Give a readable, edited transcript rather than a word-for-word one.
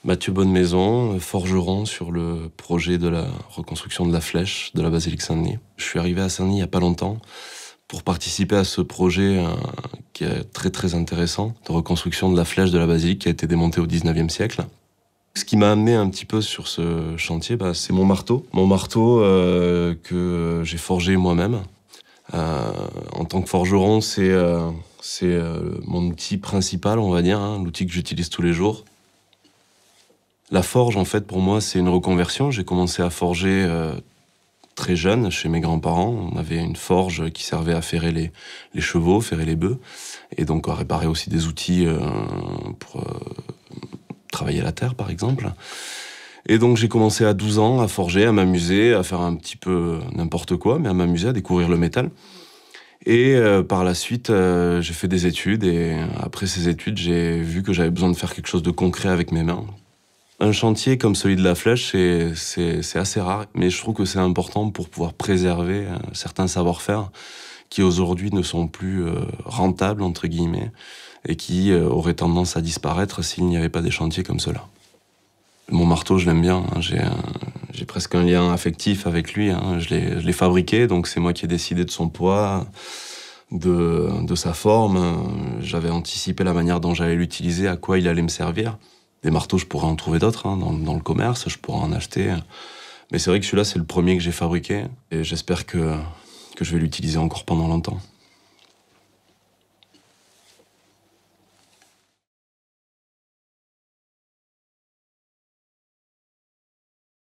Mathieu Bonnemaison, forgeron sur le projet de la reconstruction de la flèche de la basilique Saint-Denis. Je suis arrivé à Saint-Denis il n'y a pas longtemps pour participer à ce projet qui est très intéressant, de reconstruction de la flèche de la basilique qui a été démontée au 19e siècle. Ce qui m'a amené un petit peu sur ce chantier, c'est mon marteau. Mon marteau que j'ai forgé moi-même. En tant que forgeron, c'est mon outil principal, on va dire, l'outil que j'utilise tous les jours. La forge, en fait, pour moi, c'est une reconversion. J'ai commencé à forger très jeune, chez mes grands-parents. On avait une forge qui servait à ferrer les chevaux, ferrer les bœufs, et donc à réparer aussi des outils pour travailler la terre, par exemple. Et donc j'ai commencé à 12 ans à forger, à m'amuser, à faire un petit peu n'importe quoi, mais à m'amuser, à découvrir le métal. Et par la suite, j'ai fait des études, et après ces études, j'ai vu que j'avais besoin de faire quelque chose de concret avec mes mains. Un chantier comme celui de la flèche, c'est assez rare, mais je trouve que c'est important pour pouvoir préserver certains savoir-faire qui aujourd'hui ne sont plus rentables, entre guillemets, et qui auraient tendance à disparaître s'il n'y avait pas des chantiers comme ceux-là. Mon marteau, je l'aime bien, j'ai presque un lien affectif avec lui, je l'ai fabriqué, donc c'est moi qui ai décidé de son poids, de sa forme. J'avais anticipé la manière dont j'allais l'utiliser, à quoi il allait me servir. Des marteaux, je pourrais en trouver d'autres dans le commerce, je pourrais en acheter. Mais c'est vrai que celui-là, c'est le premier que j'ai fabriqué, et j'espère que je vais l'utiliser encore pendant longtemps.